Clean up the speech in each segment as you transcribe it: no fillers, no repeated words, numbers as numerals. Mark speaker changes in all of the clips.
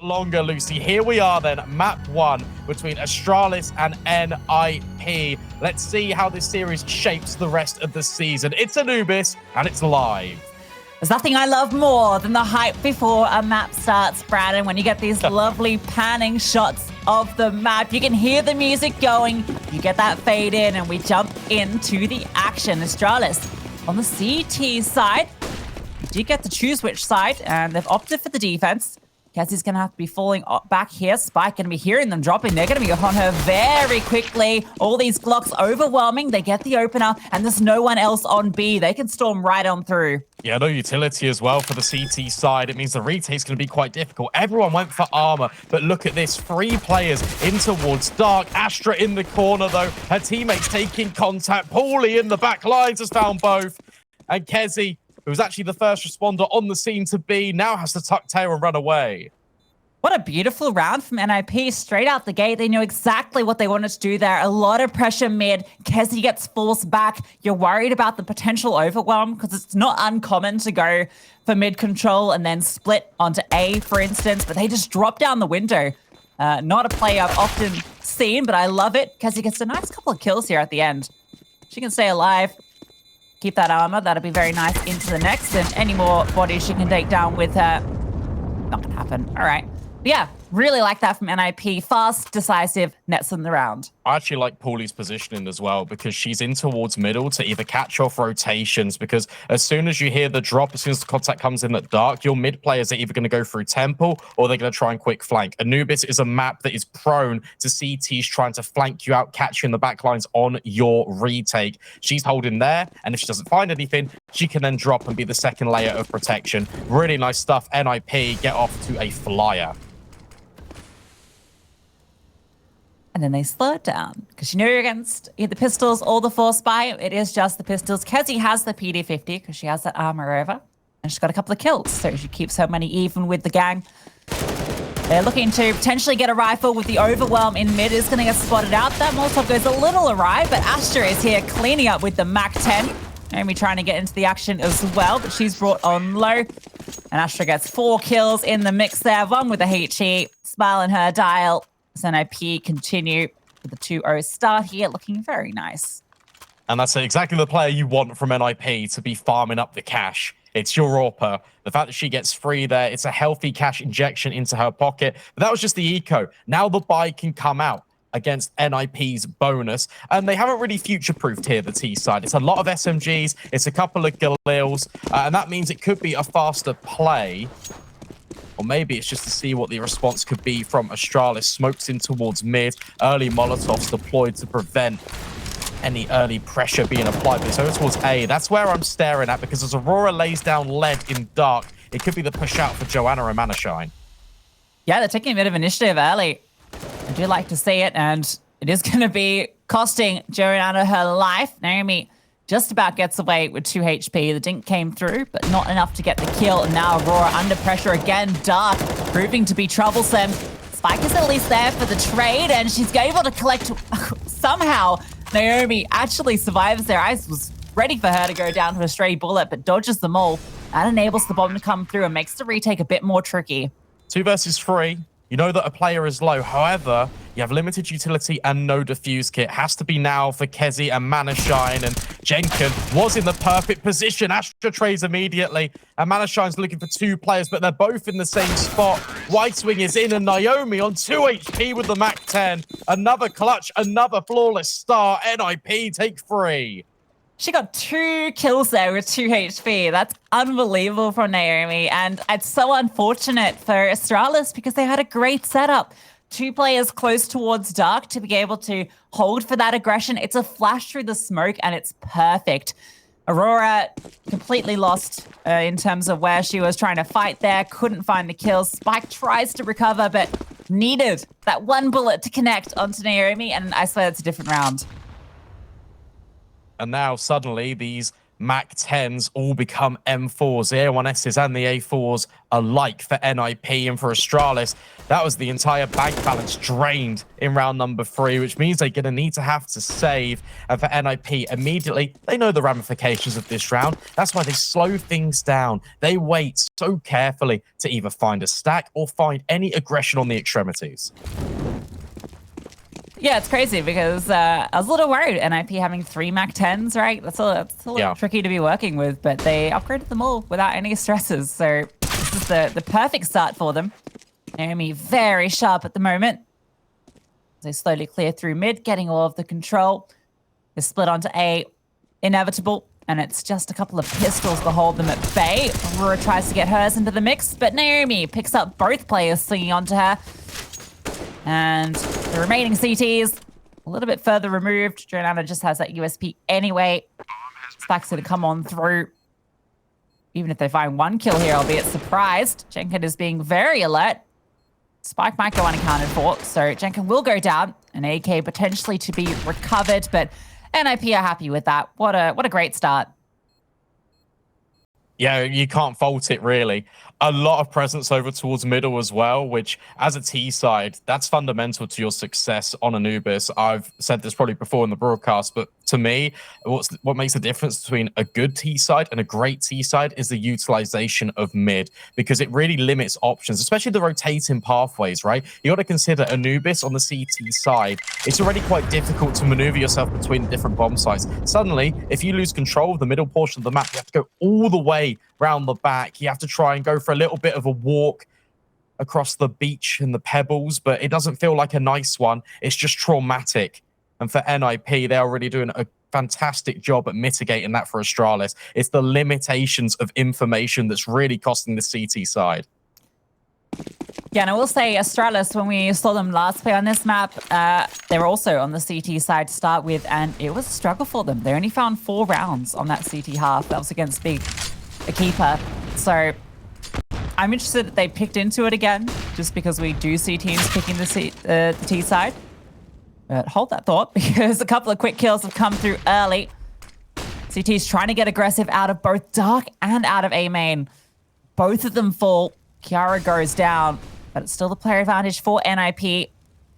Speaker 1: longer, Lucy. Here we are then, map 1 between Astralis and NIP. Let's see how this series shapes the rest of the season. It's Anubis, and it's live.
Speaker 2: There's nothing I love more than the hype before a map starts, Brandon, when you get these lovely panning shots of the map. You can hear the music going, you get that fade in, and we jump into the action. Astralis on the CT side. You do get to choose which side, and they've opted for the defense. Kezzi's going to have to be falling back here. Spike going to be hearing them dropping. They're going to be on her very quickly. All these Glocks overwhelming. They get the opener, and there's no one else on B. They can storm right on through.
Speaker 1: Yeah, no utility as well for the CT side. It means the retake's going to be quite difficult. Everyone went for armor, but look at this. 3 players in towards Dark. Astra in the corner, though. Her teammates taking contact. pauliiee in the back lines has found both. And Kezzi, who was actually the first responder on the scene to be, now has to tuck tail and run away.
Speaker 2: What a beautiful round from NIP. Straight out the gate, they knew exactly what they wanted to do there. A lot of pressure mid. Kezzi gets forced back. You're worried about the potential overwhelm because it's not uncommon to go for mid control and then split onto A, for instance, but they just drop down the window. Not a play I've often seen, but I love it. Kezzi gets a nice couple of kills here at the end. She can stay alive. Keep that armor. That'll be very nice into the next. And any more bodies she can take down with her. Not gonna happen. All right. But yeah, really like that from NIP. Fast, decisive, nets in the round.
Speaker 1: I actually like pauliiee's positioning as well because she's in towards middle to either catch off rotations, because as soon as you hear the drop, as soon as the contact comes in at Dark, your mid players are either going to go through Temple or they're going to try and quick flank. Anubis is a map that is prone to CTs trying to flank you out, catch you in the back lines on your retake. She's holding there, and if she doesn't find anything, she can then drop and be the second layer of protection. Really nice stuff. NIP get off to a flyer.
Speaker 2: And then they slow it down because you know you're against either pistols or the force buy. It is just the pistols. Kezzi has the PD-50 because she has that armor over. And she's got a couple of kills, so she keeps her money even with the gang. They're looking to potentially get a rifle with the overwhelm in mid. Is going to get spotted out. That Molotov goes a little awry, but Astra is here cleaning up with the MAC-10. Nayomy trying to get into the action as well, but she's brought on low. And Astra gets 4 kills in the mix there. 1 with a HE, smile in her dial. NIP continue with the 2-0 start here, looking very nice.
Speaker 1: And that's exactly the player you want from NIP to be farming up the cash. It's Europa. The fact that she gets free there, it's a healthy cash injection into her pocket. But that was just the eco. Now the buy can come out against NIP's bonus. And they haven't really future-proofed here, the T side. It's a lot of SMGs. It's a couple of Galils. And that means it could be a faster play. Or maybe it's just to see what the response could be from Astralis. Smokes in towards mid. Early Molotovs deployed to prevent any early pressure being applied. But it's over towards A. That's where I'm staring at, because as Aurora lays down lead in Dark, it could be the push out for Joanana and ManeschijnX.
Speaker 2: Yeah, they're taking a bit of initiative early. I do like to see it, and it is going to be costing Joanana her life. Nayomy just about gets away with 2 HP. The dink came through, but not enough to get the kill. And now Aurora under pressure again. Dark proving to be troublesome. Spike is at least there for the trade, and she's able to collect somehow. Nayomy actually survives there. I was ready for her to go down to a stray bullet, but dodges them all. That enables the bomb to come through and makes the retake a bit more tricky.
Speaker 1: 2 versus 3. You know that a player is low. However, you have limited utility and no defuse kit. Has to be now for Kezzi and ManeschijnX. And Jenkin was in the perfect position. Astra trades immediately. And ManeschijnX's looking for 2 players, but they're both in the same spot. White Swing is in, and Nayomy on 2 HP with the MAC-10. Another clutch, another flawless start. NIP take 3.
Speaker 2: She got 2 kills there with 2 HP. That's unbelievable from Nayomy. And it's so unfortunate for Astralis because they had a great setup. 2 players close towards Dark to be able to hold for that aggression. It's a flash through the smoke, and it's perfect. Aurora completely lost in terms of where she was trying to fight there. Couldn't find the kills. Spike tries to recover, but needed that 1 bullet to connect onto Nayomy. And I swear it's a different round.
Speaker 1: And now suddenly these Mac 10s all become M4s, the A1Ss and the A4s alike for NIP and for Astralis. That was the entire bank balance drained in round number 3, which means they're going to have to save. And for NIP, immediately, they know the ramifications of this round. That's why they slow things down. They wait so carefully to either find a stack or find any aggression on the extremities.
Speaker 2: Yeah, it's crazy because I was a little worried. NIP having 3 Mac 10s, right? That's a little tricky to be working with, but they upgraded them all without any stresses. So this is the perfect start for them. Nayomy very sharp at the moment. They slowly clear through mid, getting all of the control. They split onto A, inevitable, and it's just a couple of pistols to hold them at bay. Aurora tries to get hers into the mix, but Nayomy picks up both players swinging onto her. And the remaining CTs, a little bit further removed. Joanana just has that USP anyway. Spike's going to come on through. Even if they find 1 kill here, I'll be surprised. Jenkins is being very alert. Spike might go unaccounted for, so Jenkins will go down. An AK potentially to be recovered, but NIP are happy with that. What a great start.
Speaker 1: Yeah, you can't fault it, really. A lot of presence over towards middle as well, which, as a T side, that's fundamental to your success on Anubis. I've said this probably before in the broadcast, but to me, what makes the difference between a good T side and a great T side is the utilization of mid, because it really limits options, especially the rotating pathways, right? You got to consider Anubis on the CT side. It's already quite difficult to maneuver yourself between different bomb sites. Suddenly, if you lose control of the middle portion of the map, you have to go all the way round the back. You have to try and go for a little bit of a walk across the beach and the pebbles, but it doesn't feel like a nice one. It's just traumatic. And for NIP, they're already doing a fantastic job at mitigating that for Astralis. It's the limitations of information that's really costing the CT side.
Speaker 2: Yeah, and I will say Astralis, when we saw them last play on this map, they were also on the CT side to start with, and it was a struggle for them. They only found 4 rounds on that CT half. That was against a keeper. So I'm interested that they picked into it again, just because we do see teams picking the T side. But hold that thought, because a couple of quick kills have come through early. CT's trying to get aggressive out of both Dark and out of A main. Both of them fall. Kiara goes down, but it's still the player advantage for NIP.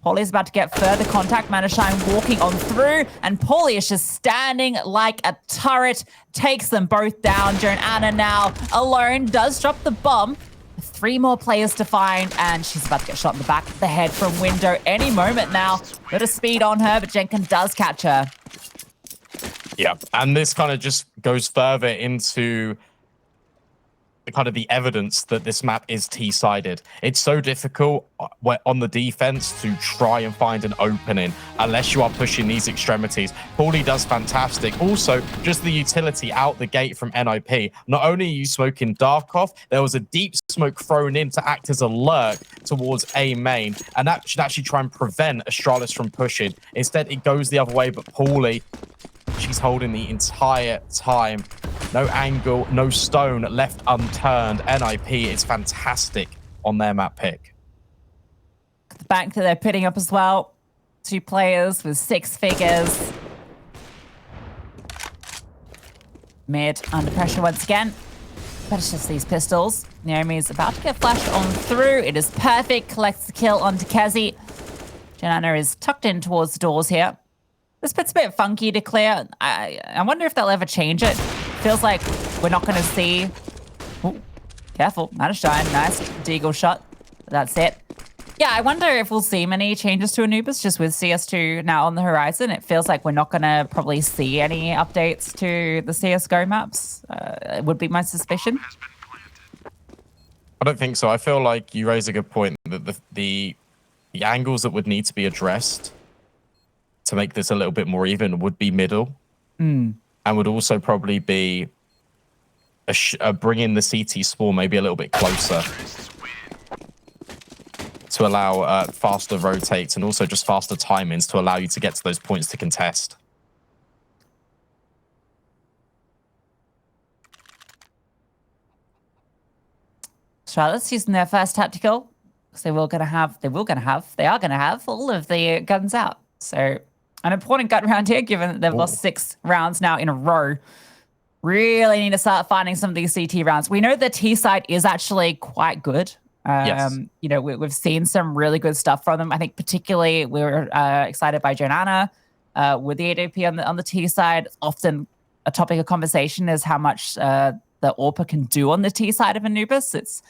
Speaker 2: Paulie's about to get further contact. ManeschijnX walking on through, and Pauliiee is just standing like a turret. Takes them both down. Joanana now alone does drop the bomb. 3 more players to find, and she's about to get shot in the back of the head from window any moment now. Bit of speed on her, but Jenkins does catch her.
Speaker 1: Yeah, and this kind of just goes further into kind of the evidence that this map is T-sided. It's so difficult on the defense to try and find an opening unless you are pushing these extremities. pauliiee does fantastic. Also, just the utility out the gate from NIP. Not only are you smoking Dark off, there was a deep smoke thrown in to act as a lurk towards A main, and that should actually try and prevent Astralis from pushing. Instead, it goes the other way, but pauliiee, she's holding the entire time. No angle, no stone left unturned. NIP is fantastic on their map pick.
Speaker 2: The bank that they're pitting up as well. 2 players with 6 figures. Mid under pressure once again. But it's just these pistols. Nayomy is about to get flashed on through. It is perfect. Collects the kill onto Kezzy. Joanana is tucked in towards the doors here. This bit's a bit funky to clear. I wonder if they'll ever change it. Feels like we're not going to see... Ooh, careful. ManeschijnX. Nice deagle shot. That's it. Yeah, I wonder if we'll see many changes to Anubis just with CS2 now on the horizon. It feels like we're not going to probably see any updates to the CSGO maps. It would be my suspicion.
Speaker 1: I don't think so. I feel like you raise a good point that the angles that would need to be addressed to make this a little bit more even would be middle, and would also probably be bringing the CT spawn maybe a little bit closer to allow faster rotates and also just faster timings to allow you to get to those points to contest.
Speaker 2: Charlotte's using their first tactical because they are going to have all of the guns out. So an important gun round here, given that they've lost 6 rounds now in a row. Really need to start finding some of these CT rounds. We know the T side is actually quite good.
Speaker 1: Yes.
Speaker 2: You know, we've seen some really good stuff from them. I think particularly we were excited by Joanana with the ADP on the T side. Often a topic of conversation is how much the AWPA can do on the T side of Anubis. It's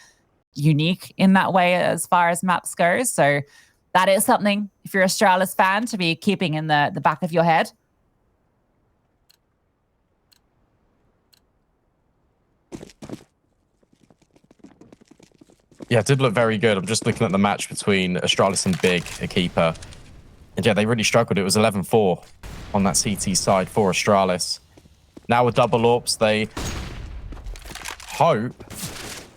Speaker 2: unique in that way as far as maps go. So that is something, if you're an Astralis fan, to be keeping in the back of your head.
Speaker 1: Yeah, it did look very good. I'm just looking at the match between Astralis and Big, a keeper. And yeah, they really struggled. It was 11-4 on that CT side for Astralis. Now with double AWPs, they hope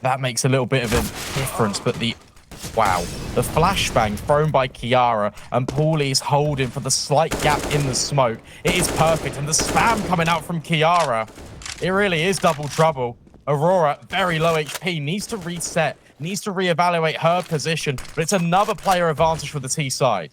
Speaker 1: that makes a little bit of a difference. But the flashbang thrown by Kiara, and pauliiee holding for the slight gap in the smoke. It is perfect. And the spam coming out from Kiara, it really is double trouble. Aurora, very low HP, needs to reset, needs to reevaluate her position, but it's another player advantage for the T side.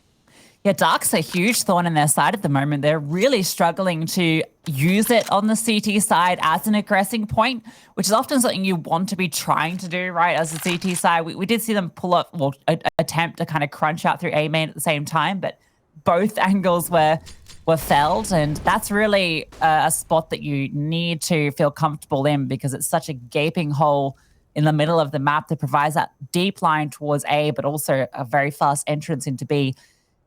Speaker 2: Yeah, Dark's a huge thorn in their side at the moment. They're really struggling to use it on the CT side as an aggressing point, which is often something you want to be trying to do, right, as a CT side. We did see them pull up, well, attempt to kind of crunch out through A main at the same time, but both angles were felled, and that's really a spot that you need to feel comfortable in because it's such a gaping hole in the middle of the map that provides that deep line towards A, but also a very fast entrance into B.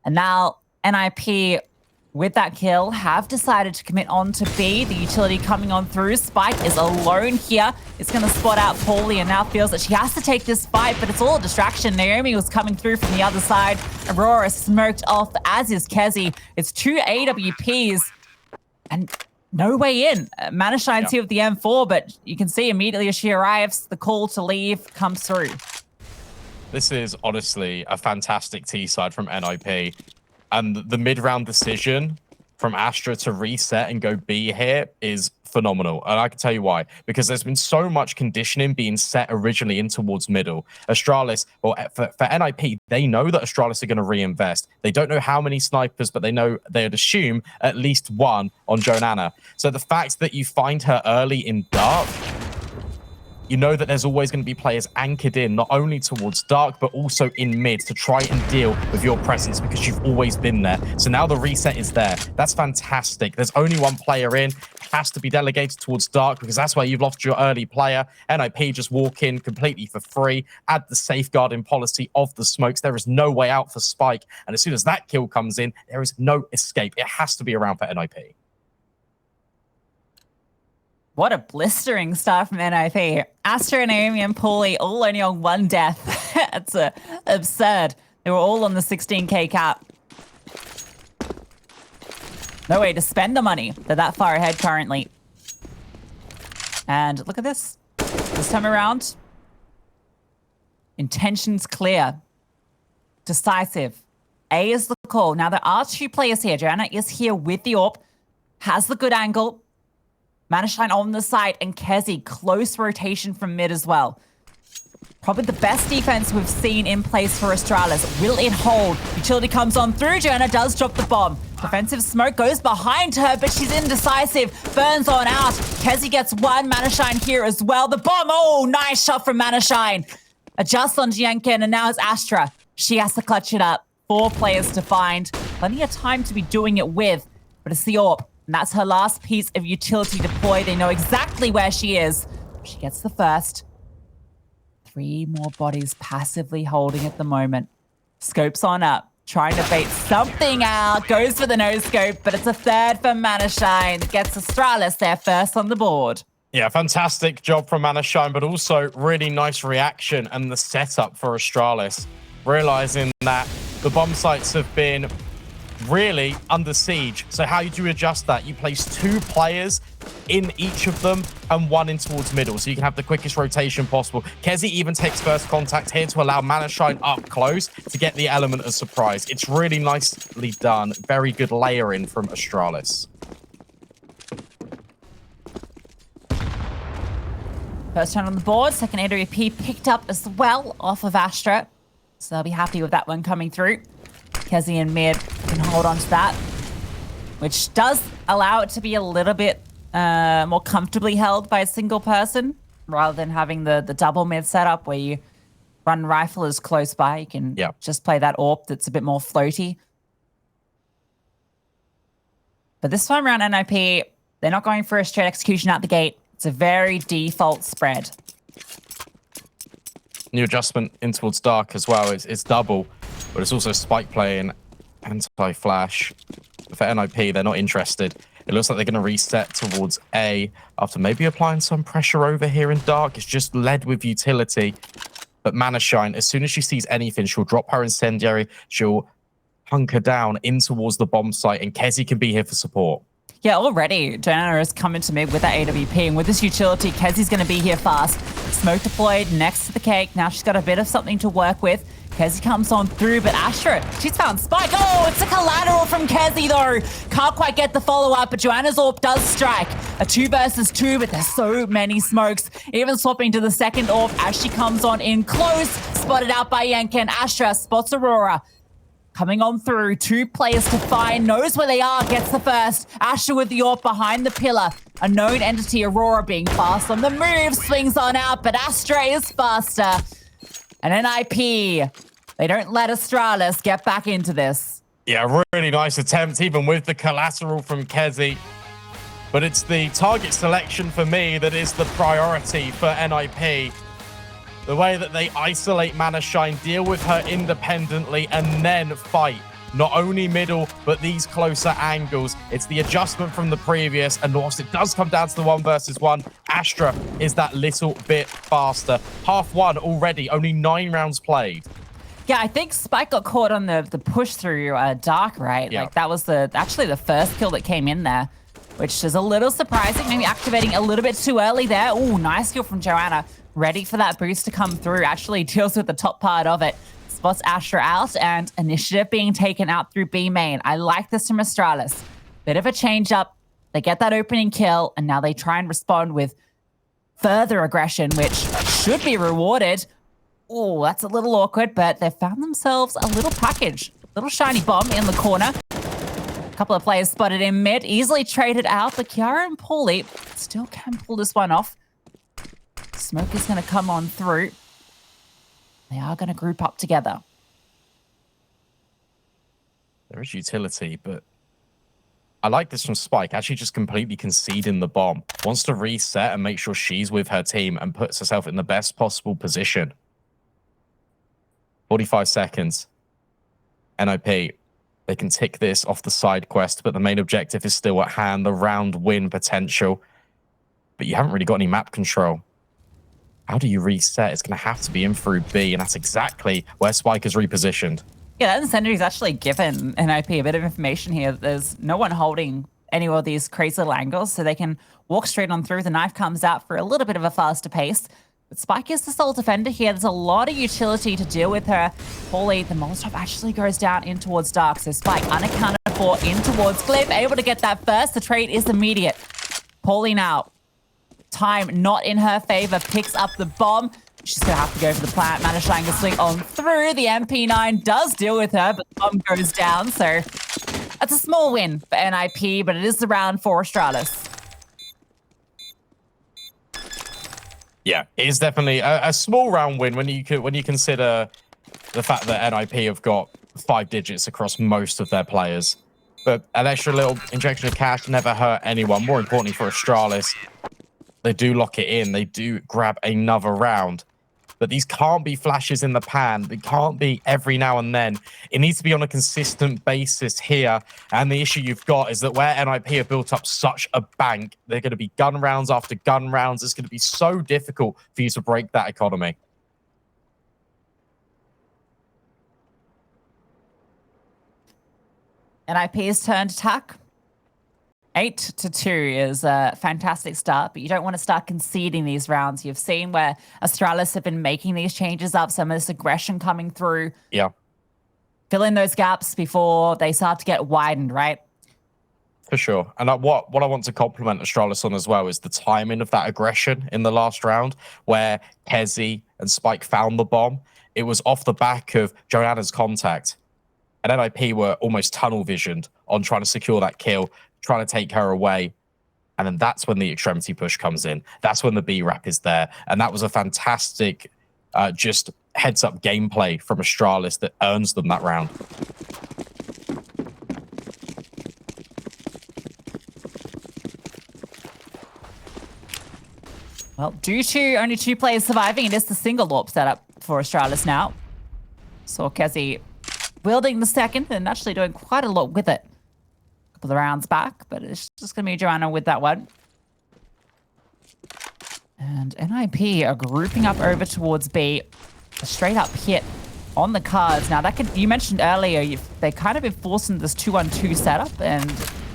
Speaker 2: And now NIP, with that kill, have decided to commit on to B. The utility coming on through. Spike is alone here. It's going to spot out pauliiee and now feels that she has to take this fight, but it's all a distraction. Nayomy was coming through from the other side. Aurora smoked off, as is kezzi. It's 2 AWPs and no way in. ManeschijnX here with the M4, but you can see immediately as she arrives, the call to leave comes through.
Speaker 1: This is honestly a fantastic T side from NIP. And the mid-round decision from ASTRA to reset and go B here is phenomenal. And I can tell you why. Because there's been so much conditioning being set originally in towards middle. Astralis, well, for NIP, they know that Astralis are going to reinvest. They don't know how many snipers, but they know they would assume at least one on Joanana. So the fact that you find her early in dark, you know that there's always going to be players anchored in, not only towards dark, but also in mid to try and deal with your presence because you've always been there. So now the reset is there. That's fantastic. There's only one player in. It has to be delegated towards dark because that's where you've lost your early player. NIP just walk in completely for free, add the safeguarding policy of the smokes. There is no way out for Spike. And as soon as that kill comes in, there is no escape. It has to be around for NIP.
Speaker 2: What a blistering start from NIP. ASTRA, Nayomy, and pauliiee all only on 1 death. That's absurd. They were all on the 16K cap. No way to spend the money. They're that far ahead currently. And look at this. This time around, intentions clear. Decisive. A is the call. Now, there are 2 players here. Joanna is here with the AWP. Has the good angle. ManeschijnX on the side, and kezzi close rotation from mid as well. Probably the best defense we've seen in place for Astralis. Will it hold? Utility comes on through. Joanna does drop the bomb. Defensive smoke goes behind her, but she's indecisive. Burns on out. kezzi gets one. ManeschijnX here as well. The bomb. Oh, nice shot from ManeschijnX. Adjusts on Jianken, and now it's ASTRA. She has to clutch it up. 4 players to find. Plenty of time to be doing it with, but it's the AWP. And that's her last piece of utility deploy. They know exactly where she is. She gets the first. 3 more bodies passively holding at the moment. Scopes on up. Trying to bait something out. Goes for the no-scope, but it's a third for ManeschijnX. Gets Astralis there first on the board.
Speaker 1: Yeah, fantastic job from ManeschijnX, but also really nice reaction and the setup for Astralis. Realizing that the bomb sites have been really under siege. So how do you adjust that? You place 2 players in each of them and 1 in towards middle, so you can have the quickest rotation possible. kezzi even takes first contact here to allow ManeschijnX up close to get the element of surprise. It's really nicely done. Very good layering from Astralis.
Speaker 2: First turn on the board. Second AWP picked up as well off of ASTRA. So they'll be happy with that one coming through. kezzi and mid can hold on to that, which does allow it to be a little bit more comfortably held by a single person rather than having the double mid setup where you run rifle is close by. You can just play that AWP that's a bit more floaty. But this time around, NIP, they're not going for a straight execution out the gate. It's a very default spread.
Speaker 1: New adjustment in towards dark as well. It's double, but it's also spike play and anti-flash. For NIP, they're not interested. It looks like they're going to reset towards A after maybe applying some pressure over here in dark. It's just led with utility. But ManeschijnX, as soon as she sees anything, she'll drop her incendiary. She'll hunker down in towards the bomb site, and kezzi can be here for support.
Speaker 2: Yeah, already Joanana has come into mid with that AWP, and with this utility, kezzi's going to be here fast. Smoke deployed next to the cake. Now she's got a bit of something to work with. kezzi comes on through, but ASTRA, she's found Spike. Oh, it's a collateral from kezzi, though. Can't quite get the follow-up, but Joanna's AWP does strike. A 2 versus 2, but there's so many smokes. Even swapping to the second AWP as she comes on in close. Spotted out by Yenken. ASTRA spots Aurora. Coming on through, 2 players to find, knows where they are, gets the first. ASTRA with the AWP behind the pillar. A known entity, Aurora, being fast on the move, swings on out, but ASTRA is faster. And NIP, they don't let Astralis get back into this.
Speaker 1: Yeah, really nice attempt, even with the collateral from kezzi. But it's the target selection for me that is the priority for NIP. The way that they isolate ManeschijnX, deal with her independently, and then fight. Not only middle, but these closer angles. It's the adjustment from the previous, and whilst it does come down to the 1 versus 1, ASTRA is that little bit faster. Half one already, only 9 rounds played.
Speaker 2: Yeah, I think Spike got caught on the push through dark, right?
Speaker 1: Yeah.
Speaker 2: Like that was actually the first kill that came in there, which is a little surprising. Maybe activating a little bit too early there. Oh, nice kill from Joanna. Ready for that boost to come through. Actually deals with the top part of it. Spots ASTRA out, and initiative being taken out through B main. I like this from Astralis. Bit of a change up. They get that opening kill, and now they try and respond with further aggression, which should be rewarded. Oh, that's a little awkward, but they've found themselves a little package. Little shiny bomb in the corner. A couple of players spotted in mid, easily traded out, but Kiara and pauliiee still can pull this one off. Smoke is going to come on through. They are going to group up together.
Speaker 1: There is utility, but I like this from Spike. Actually just completely conceding the bomb. Wants to reset and make sure she's with her team and puts herself in the best possible position. 45 seconds. NIP, they can tick this off the side quest, but the main objective is still at hand, the round win potential. But you haven't really got any map control. How do you reset? It's going to have to be in through B, and that's exactly where Spike is repositioned.
Speaker 2: Yeah, that incendiary is actually given NIP a bit of information here. There's no one holding any of these crazy little angles, so they can walk straight on through. The knife comes out for a little bit of a faster pace. But Spike is the sole defender here. There's a lot of utility to deal with her. pauliiee, the Molotov actually goes down in towards dark, so Spike unaccounted for in towards Glyph, able to get that first. The trade is immediate. pauliiee now. Time not in her favor, picks up the bomb. She's going to have to go for the plant. ManeschijnX to swing on through. The MP9 does deal with her, but the bomb goes down. So that's a small win for NIP, but it is the round for Astralis.
Speaker 1: Yeah, it is definitely a small round win when you consider the fact that NIP have got 5 digits across most of their players. But an extra little injection of cash never hurt anyone. More importantly for Astralis, they do lock it in. They do grab another round. But these can't be flashes in the pan. They can't be every now and then. It needs to be on a consistent basis here. And the issue you've got is that where NIP have built up such a bank, they're going to be gun rounds after gun rounds. It's going to be so difficult for you to break that economy.
Speaker 2: NIP's turn to attack. 8-2 is a fantastic start, but you don't want to start conceding these rounds. You've seen where Astralis have been making these changes up, some of this aggression coming through.
Speaker 1: Yeah.
Speaker 2: Fill in those gaps before they start to get widened, right?
Speaker 1: For sure. And what I want to compliment Astralis on as well is the timing of that aggression in the last round, where kezzi and Spike found the bomb. It was off the back of Joanana's contact. And NIP were almost tunnel visioned on trying to secure that kill, trying to take her away. And then that's when the extremity push comes in. That's when the B-Rap is there. And that was a fantastic just heads-up gameplay from Astralis that earns them that round.
Speaker 2: Well, due to only 2 players surviving, it is the single AWP setup for Astralis now. Saw kezziwOw wielding the second and actually doing quite a lot with it. A couple of rounds back, but it's just going to be Joanana with that one. And NIP are grouping up over towards B. A straight up hit on the cards. Now, that could, you mentioned earlier, they kind of been forcing this 2-on-2 setup, and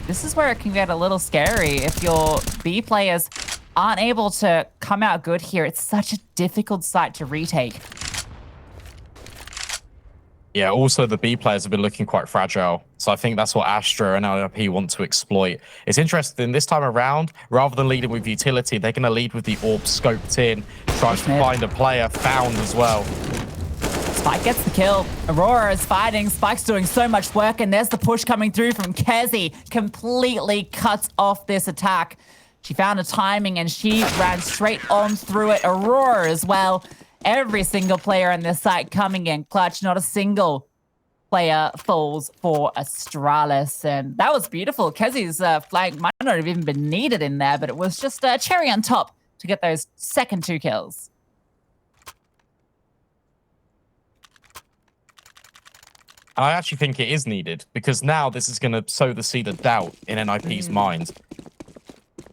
Speaker 2: this is where it can get a little scary if your B players aren't able to come out good here. It's such a difficult site to retake.
Speaker 1: Yeah, also the B players have been looking quite fragile. So I think that's what ASTRA and NIP want to exploit. It's interesting, this time around, rather than leading with utility, they're going to lead with the AWP scoped in, trying to find a player, found as well.
Speaker 2: Spike gets the kill. Aurora is fighting. Spike's doing so much work, and there's the push coming through from kezziwOw. Completely cuts off this attack. She found a timing, and she ran straight on through it. Aurora as well. Every single player in this site coming in clutch. Not a single player falls for Astralis. And that was beautiful. kezziwOw's flank might not have even been needed in there, but it was just a cherry on top to get those second 2 kills.
Speaker 1: I actually think it is needed, because now this is going to sow the seed of doubt in NIP's mind.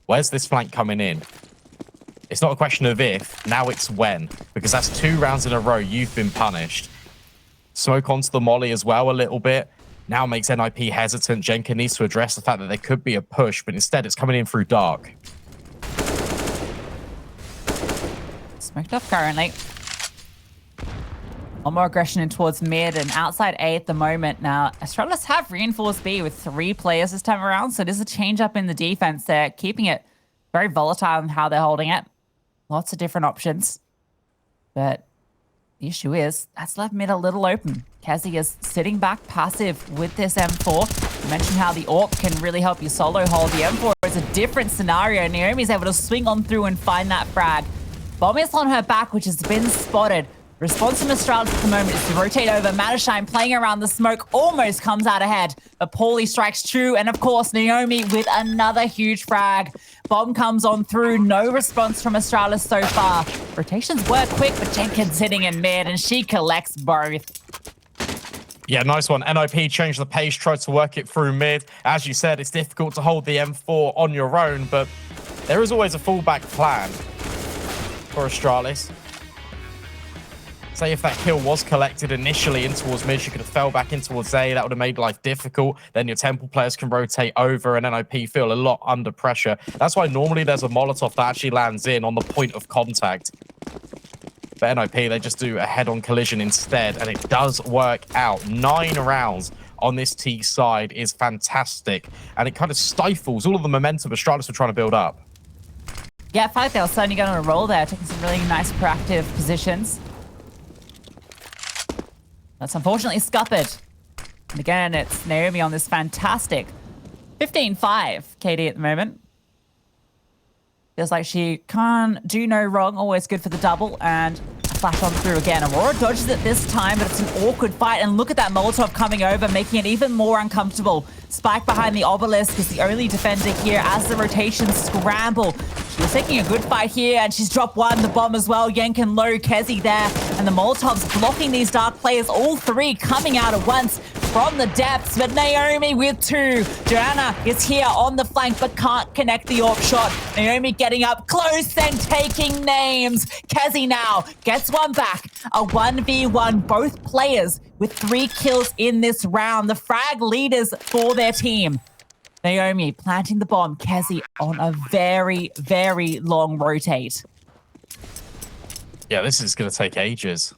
Speaker 1: Where's this flank coming in? It's not a question of if, now it's when. Because that's 2 rounds in a row you've been punished. Smoke onto the molly as well a little bit. Now makes NIP hesitant. Jenkin needs to address the fact that there could be a push, but instead it's coming in through dark.
Speaker 2: Smoked off currently. One more aggression in towards mid and outside A at the moment. Now, Astralis have reinforced B with 3 players this time around, so it is a change up in the defense. They're keeping it very volatile in how they're holding it. Lots of different options. But the issue is, that's left mid a little open. kezziwOw is sitting back passive with this M4. You mentioned how the AWP can really help you solo hold. The M4 is a different scenario. Naomy's able to swing on through and find that frag. Bomb is on her back, which has been spotted. Response from Astralis at the moment is to rotate over. ManeschijnX playing around the smoke almost comes out ahead. But pauliiee strikes true. And of course, Nayomy with another huge frag. Bomb comes on through. No response from Astralis so far. Rotations were quick, but Jenkins hitting in mid, and she collects both.
Speaker 1: Yeah, nice one. NIP changed the pace, tried to work it through mid. As you said, it's difficult to hold the M4 on your own, but there is always a fallback plan for Astralis. Say if that kill was collected initially in towards mid, you could have fell back in towards A. That would have made life difficult. Then your temple players can rotate over, and NIP feel a lot under pressure. That's why normally there's a Molotov that actually lands in on the point of contact. But NIP, they just do a head-on collision instead, and it does work out. 9 rounds on this T side is fantastic, and it kind of stifles all of the momentum Astralis were trying to build up.
Speaker 2: Yeah, I felt like they were certainly going on a roll there, taking some really nice proactive positions. That's unfortunately scuppered. And again, it's Nayomy on this fantastic 15-5 KD at the moment. Feels like she can't do no wrong. Always good for the double. And flash on through again. Aurora dodges it this time, but it's an awkward fight. And look at that Molotov coming over, making it even more uncomfortable. Spike behind the obelisk is the only defender here as the rotations scramble. She was taking a good fight here, and she's dropped one. The bomb as well. Jenkin low, kezziwOw there. And the Molotov's blocking these dark players. All 3 coming out at once from the depths. But Nayomy with 2. Joanana is here on the flank, but can't connect the AWP shot. Nayomy getting up close and taking names. kezziwOw now gets one back. A 1v1. Both players with 3 kills in this round. The frag leaders for their team. Nayomy planting the bomb. kezziwOw on a very, very long rotate.
Speaker 1: Yeah, this is going to take ages.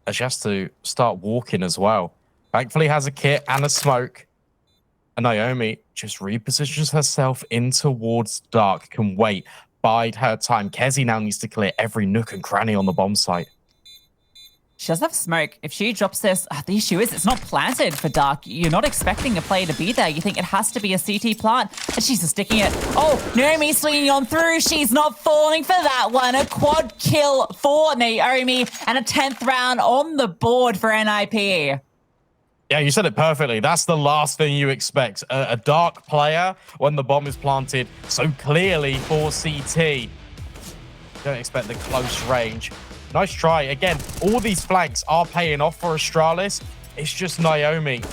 Speaker 1: And she has to start walking as well. Thankfully has a kit and a smoke. And Nayomy just repositions herself in towards dark. Can wait. Bide her time. kezziwOw now needs to clear every nook and cranny on the bomb site.
Speaker 2: She does have smoke. If she drops this, the issue is it's not planted for Dark. You're not expecting a player to be there. You think it has to be a CT plant, and she's just sticking it. Oh, Nayomy swinging on through. She's not falling for that one. A quad kill for Nayomy and a 10th round on the board for NIP.
Speaker 1: Yeah, you said it perfectly. That's the last thing you expect. A Dark player when the bomb is planted so clearly for CT. Don't expect the close range. Nice try. Again, all these flanks are paying off for Astralis. It's just Nayomy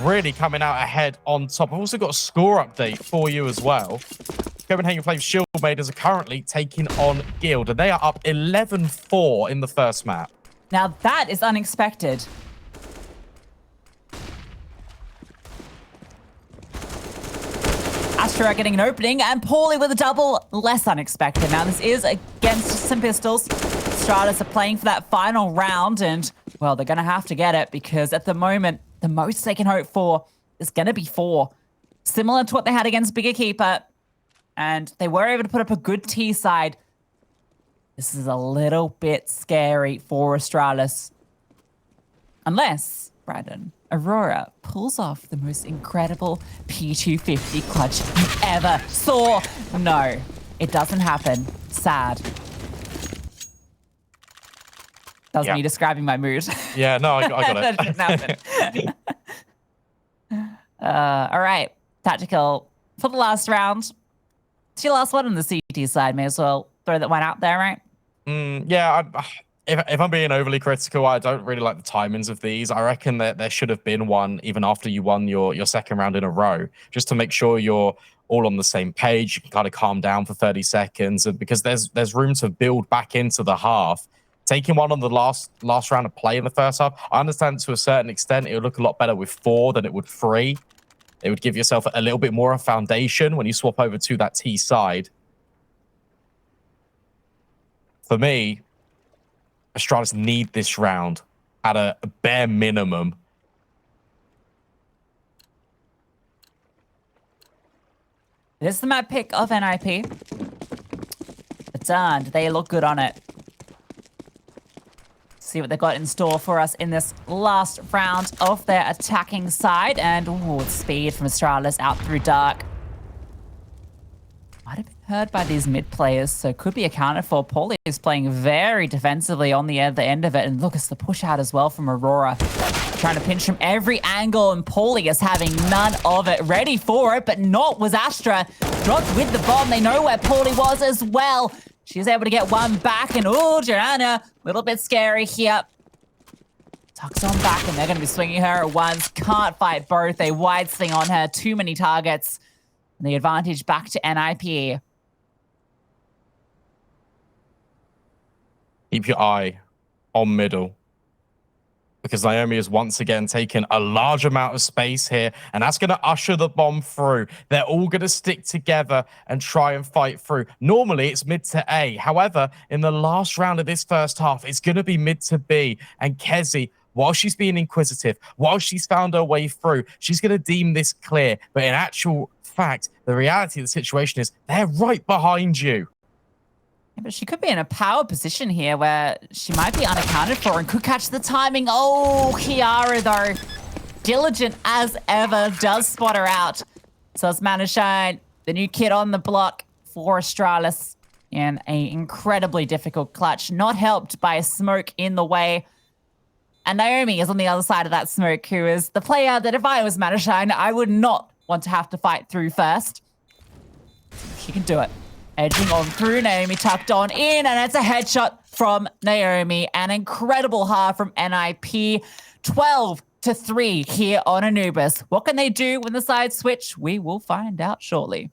Speaker 1: really coming out ahead on top. I've also got a score update for you as well. Copenhagen Flames Shieldmaiders are currently taking on Guild, and they are up 11-4 in the first map.
Speaker 2: Now that is unexpected. ASTRA getting an opening, and pauliiee with a double, less unexpected. Now this is against some pistols. Astralis are playing for that final round, and, well, they're going to have to get it because at the moment, the most they can hope for is going to be 4. Similar to what they had against Bigger Keeper, and they were able to put up a good T side. This is a little bit scary for Astralis. Unless, Brandon, Aurora pulls off the most incredible P250 clutch you ever saw. No, it doesn't happen. Sad. That was me describing my mood.
Speaker 1: Yeah, no, I got it.
Speaker 2: That didn't happen. All right, Tactical for the last round. It's your last one on the CT side. May as well throw that one out there, right?
Speaker 1: Yeah, if I'm being overly critical, I don't really like the timings of these. I reckon that there should have been one even after you won your second round in a row, just to make sure you're all on the same page. You can kind of calm down for 30 seconds, and because there's room to build back into the half. Taking one on the last round of play in the first half, I understand to a certain extent it would look a lot better with 4 than it would 3. It would give yourself a little bit more of a foundation when you swap over to that T side. For me, Astralis need this round at a bare minimum.
Speaker 2: This is the map pick of NIP. But done. They look good on it. See what they've got in store for us in this last round of their attacking side. And, ooh, speed from Astralis out through Dark. Might have been heard by these mid players, so could be accounted for. pauliiee is playing very defensively on the end of it. And look, it's the push out as well from Aurora. Trying to pinch from every angle, and pauliiee is having none of it. Ready for it, but not was ASTRA. Dropped with the bomb. They know where pauliiee was as well. She's able to get one back, and oh, Joanana, a little bit scary here. Tucks on back, and they're going to be swinging her at once. Can't fight both. A wide swing on her. Too many targets. And the advantage back to NIP.
Speaker 1: Keep your eye on middle, because Nayomy is once again taking a large amount of space here, and that's going to usher the bomb through. They're all going to stick together and try and fight through. Normally, it's mid to A. However, in the last round of this first half, it's going to be mid to B. And kezziwOw, while she's being inquisitive, while she's found her way through, she's going to deem this clear. But in actual fact, the reality of the situation is they're right behind you.
Speaker 2: Yeah, but she could be in a power position here where she might be unaccounted for and could catch the timing. Oh, Kiara, though, diligent as ever, does spot her out. So it's ManeschijnX, the new kid on the block for Astralis, in an incredibly difficult clutch, not helped by a smoke in the way. And Nayomy is on the other side of that smoke, who is the player that if I was ManeschijnX, I would not want to have to fight through first. She can do it. Edging on through, Nayomy tucked on in, and it's a headshot from Nayomy. An incredible half from NIP. 12-3 here on Anubis. What can they do when the sides switch? We will find out shortly.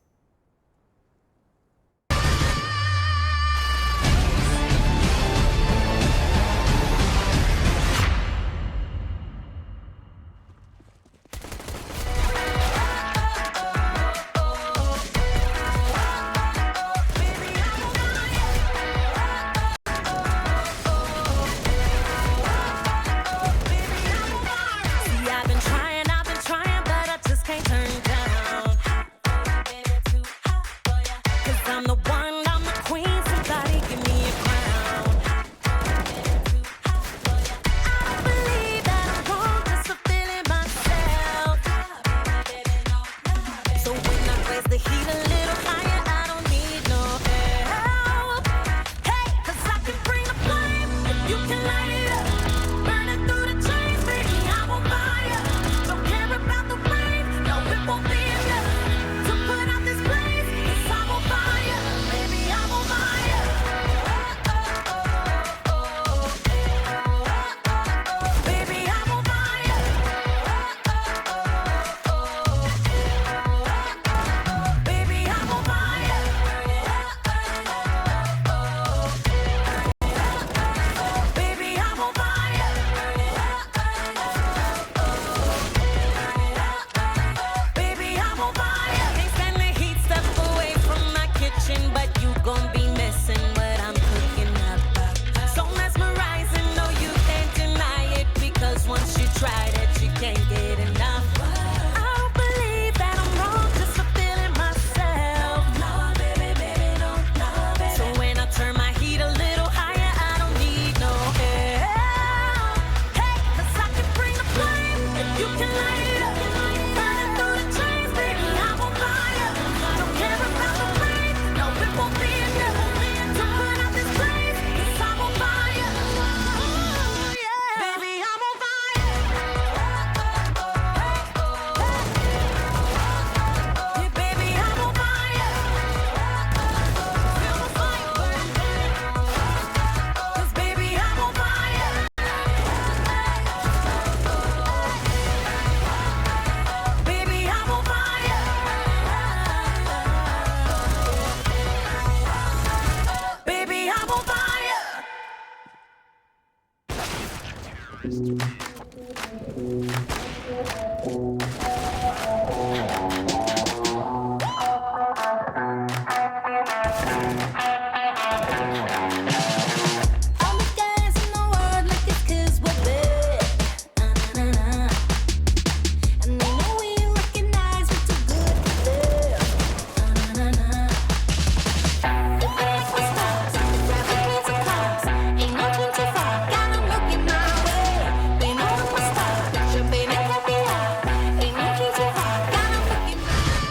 Speaker 3: can't get enough. I don't believe that I'm wrong just for feeling myself. No, baby, baby, no, no, baby. So when I turn my heat a little higher, I don't need no help. Hey, 'cause I can bring the flame and you can light it up. Burning through the chains, baby, I'm on fire. Don't care about the rain, no, it won't be enough to put out this blaze, 'cause I'm on fire. Oh, yeah. Baby, I'm on fire. Yeah, baby, I'm on fire. Feel the fire burn. 'Cause baby, I'm on fire. Baby, I'm on fire. Baby, I'm on fire. All the guys in the world like it's 'cause we're bad. Na-na-na-na. And they know we recognize we're too good for them. Na-na-na-na. The first was stars, traffic needs a cars. Ain't no 25, got 'em looking my way. They know I'm a star, champagne and caviar. Ain't no 25, got 'em looking my way.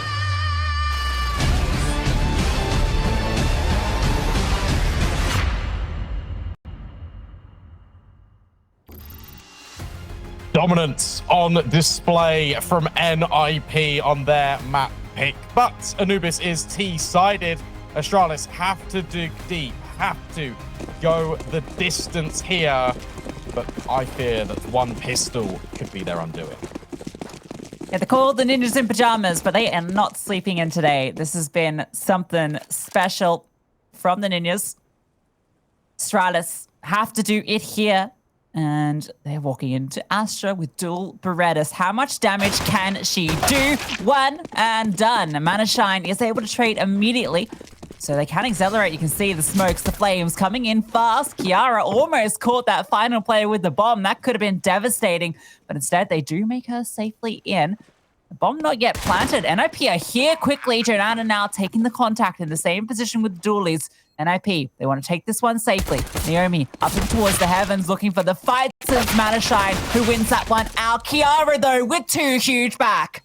Speaker 1: Dominance on display from NIP on their map pick. But Anubis is T-sided. Astralis have to dig deep, have to go the distance here. But I fear that one pistol could be their undoing.
Speaker 2: Yeah, they're called the Ninjas in Pajamas, but they are not sleeping in today. This has been something special from the Ninjas. Astralis have to do it here. And they're walking into Astra with dual Berettas. How much damage can she do? One and done. ManeschijnX is able to trade immediately, so they can accelerate. You can see the smokes, the flames coming in fast. kezziwOw almost caught that final player with the bomb. That could have been devastating, but instead they do make her safely in. The bomb not yet planted. NIP are here quickly. Joanana now taking the contact in the same position with the dualies. NIP, they want to take this one safely. Nayomy up and towards the heavens looking for the fight. Since ManeschijnX who wins that one out. kezziwOw though with two huge back.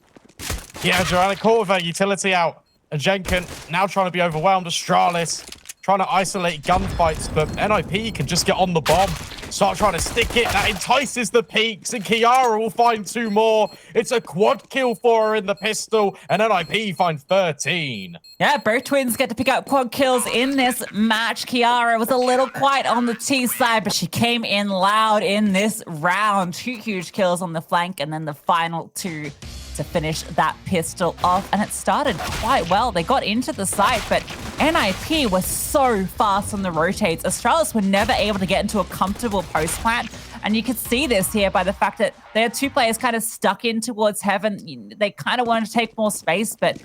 Speaker 1: Yeah, Joanna caught with her utility out. And Jenkin now trying to be overwhelmed. Astralis trying to isolate gunfights, but NIP can just get on the bomb. Start trying to stick it. That entices the peaks, and kezziwOw will find two more. It's a quad kill for her in the pistol, and NIP find 13.
Speaker 2: Yeah, both twins get to pick up quad kills in this match. kezziwOw was a little quiet on the T side, but she came in loud in this round. Two huge kills on the flank, and then the final two to finish that pistol off. And it started quite well. They got into the site, but NIP was so fast on the rotates. Astralis were never able to get into a comfortable post plant. And you could see this here by the fact that their two players kind of stuck in towards heaven. They kind of wanted to take more space, but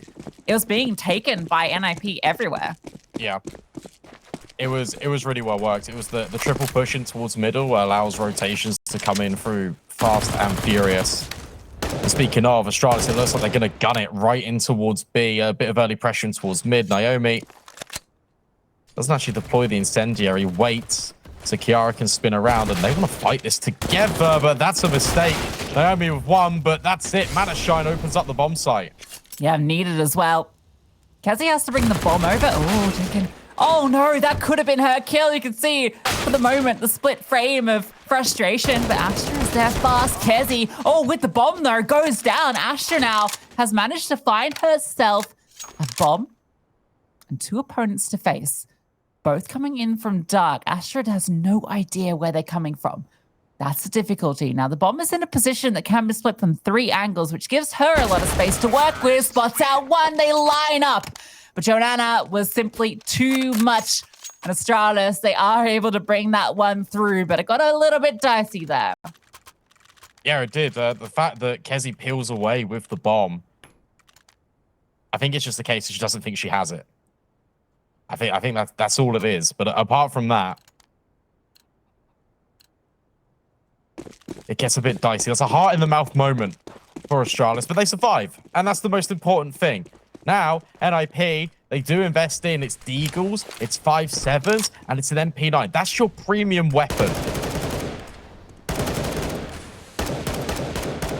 Speaker 2: it was being taken by NIP everywhere.
Speaker 1: Yeah. It was really well worked. It was the triple push in towards middle allows rotations to come in through fast and furious. And speaking of Astralis, it looks like they're going to gun it right in towards B. A bit of early pressure in towards mid. Nayomy doesn't actually deploy the incendiary. Waits so kezziwOw can spin around, and they want to fight this together, but that's a mistake. Nayomy with one, but that's it. ManeschijnX opens up the bomb site.
Speaker 2: Yeah, needed as well. kezzi has to bring the bomb over. Oh, taken. Oh no, that could have been her kill. You can see for the moment the split frame of frustration, but Astra is there fast. kezzi, oh, with the bomb though, goes down. Astra now has managed to find herself a bomb and two opponents to face, both coming in from dark. Astra has no idea where they're coming from. That's the difficulty. Now, the bomb is in a position that can be split from 3 angles, which gives her a lot of space to work with. Spots out one, they line up. But Joanana was simply too much. And Astralis, they are able to bring that one through, but it got a little bit dicey there.
Speaker 1: Yeah, it did. The fact that kezzi peels away with the bomb, I think it's just the case that she doesn't think she has it. I think that's all it is. But apart from that, it gets a bit dicey. That's a heart-in-the-mouth moment for Astralis, but they survive, and that's the most important thing. Now, NIP, they do invest in its Deagles, its 5.7s, and it's an MP9. That's your premium weapon.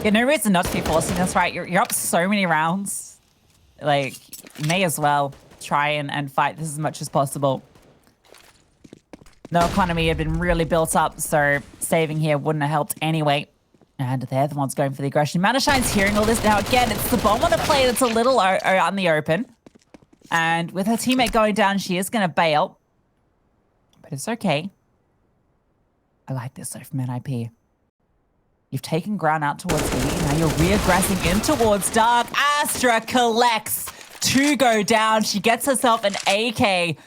Speaker 2: Yeah, no reason not to be forcing this, right? You're up so many rounds. Like, you may as well try and fight this as much as possible. No economy had been really built up, so saving here wouldn't have helped anyway. And they're the ones going for the aggression. ManeschijnX's hearing all this. Now, again, it's the bomb on a play that's a little out in the open. And with her teammate going down, she is going to bail. But it's okay. I like this, though, from NIP. You've taken ground out towards E. Now you're reaggressing in towards Dark. Astra collects to go down. She gets herself an AK.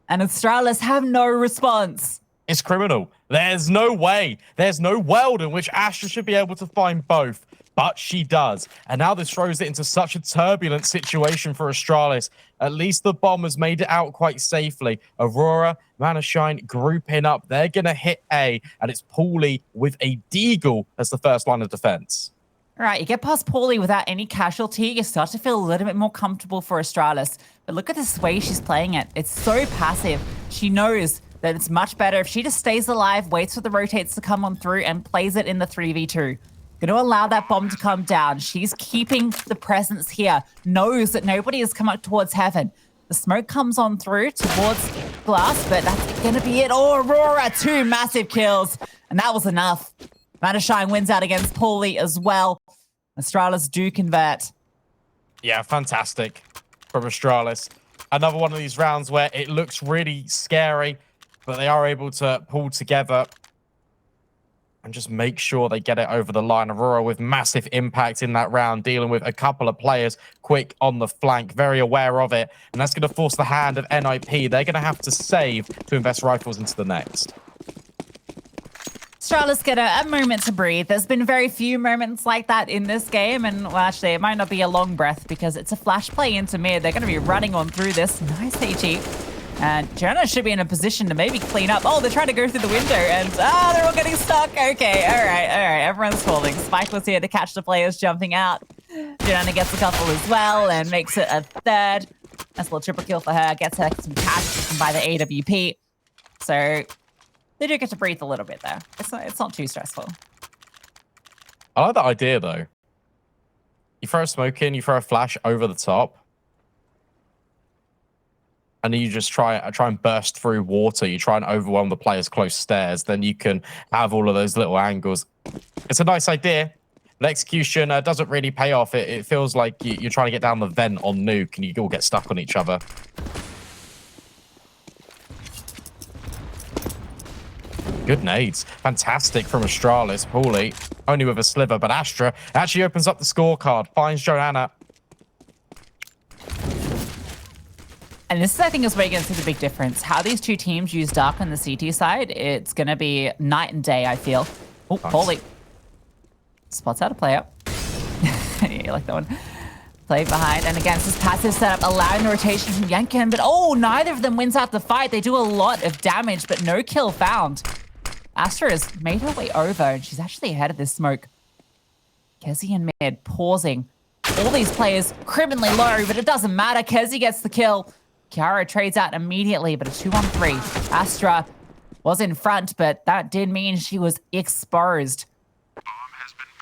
Speaker 2: And Astralis have no response.
Speaker 1: It's criminal. There's no way. There's no world in which Astra should be able to find both. But she does. And now this throws it into such a turbulent situation for Astralis. At least the bomb has made it out quite safely. Aurora, ManeschijnX grouping up. They're going to hit A. And it's pauliiee with a Deagle as the first line of defense.
Speaker 2: All right, you get past pauliiee without any casualty. You start to feel a little bit more comfortable for Astralis. But look at this way she's playing it. It's so passive. She knows that it's much better if she just stays alive, waits for the rotates to come on through, and plays it in the 3v2. Going to allow that bomb to come down. She's keeping the presence here. Knows that nobody has come up towards heaven. The smoke comes on through towards glass, but that's going to be it. Oh, Aurora, 2 massive kills. And that was enough. ManeschijnX wins out against pauliiee as well. Astralis do convert.
Speaker 1: Yeah, fantastic from Astralis. Another one of these rounds where it looks really scary, but they are able to pull together and just make sure they get it over the line. Aurora with massive impact in that round, dealing with a couple of players quick on the flank, very aware of it. And that's going to force the hand of NIP. They're going to have to save to invest rifles into the next.
Speaker 2: Astralis get a moment to breathe. There's been very few moments like that in this game. And well, actually, it might not be a long breath because it's a flash play into mid. They're going to be running on through this. Nice HE. And Joanana should be in a position to maybe clean up. Oh, they're trying to go through the window and they're all getting stuck. Okay, all right. Everyone's falling. Spike was here to catch the players jumping out. Joanana gets a couple as well and makes it a third. Nice little triple kill for her. Gets her some cash. She can buy the AWP. So they do get to breathe a little bit there. It's not too stressful.
Speaker 1: I like that idea, though. You throw a smoke in, you throw a flash over the top, and then you just try and burst through water. You try and overwhelm the players close stairs. Then you can have all of those little angles. It's a nice idea. But execution doesn't really pay off. It feels like you're trying to get down the vent on nuke, and you all get stuck on each other. Good nades. Fantastic from Astralis. pauliiee, only with a sliver, but Astra actually opens up the scorecard, finds Joanana.
Speaker 2: And this is, I think, is where you're going to see the big difference. How these two teams use Dark on the CT side, it's going to be night and day, I feel. Oh, nice. pauliiee. Spots out a player. You like that one. Play behind, and against this passive setup, allowing the rotation from Yankin, but oh, neither of them wins out the fight. They do a lot of damage, but no kill found. Astra has made her way over, and she's actually ahead of this smoke. Kezzy in mid, pausing. All these players criminally low, but it doesn't matter. Kezzy gets the kill. Kiara trades out immediately, but a 2-on-3. Astra was in front, but that did mean she was exposed.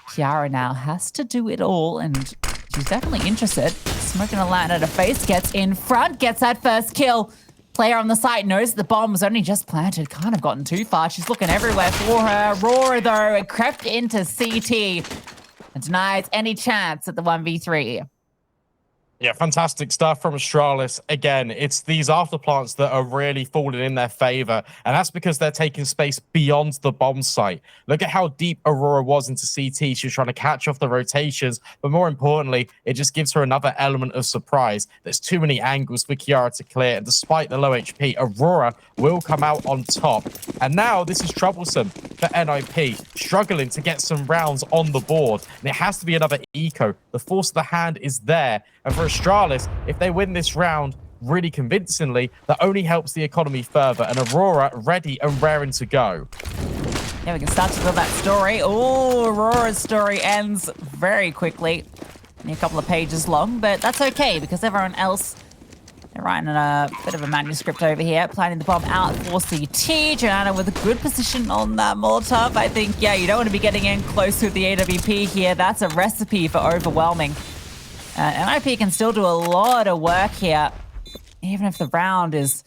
Speaker 2: Kiara now has to do it all, and she's definitely interested. Smoking a line at her face, gets in front, gets that first kill. Player on the site knows the bomb was only just planted. Can't have gotten too far. She's looking everywhere for her. Aurora, though, it crept into CT and denies any chance at the 1v3.
Speaker 1: Yeah, fantastic stuff from Astralis. Again, it's these afterplants that are really falling in their favor, and that's because they're taking space beyond the bomb site. Look at how deep Aurora was into CT. She was trying to catch off the rotations, but more importantly, it just gives her another element of surprise. There's too many angles for Kiara to clear, and despite the low HP, Aurora will come out on top. And now this is troublesome for NIP, struggling to get some rounds on the board, and it has to be another eco. The force of the hand is there, and for Astralis, if they win this round really convincingly, that only helps the economy further, and Aurora ready and raring to go.
Speaker 2: Yeah, we can start to build that story. Oh, Aurora's story ends very quickly. Only a couple of pages long, but that's okay because everyone else, they're writing a bit of a manuscript over here, planning the bomb out for CT. Joanana with a good position on that Molotov. I think, yeah, you don't want to be getting in close with the AWP here. That's a recipe for overwhelming. NIP can still do a lot of work here, even if the round is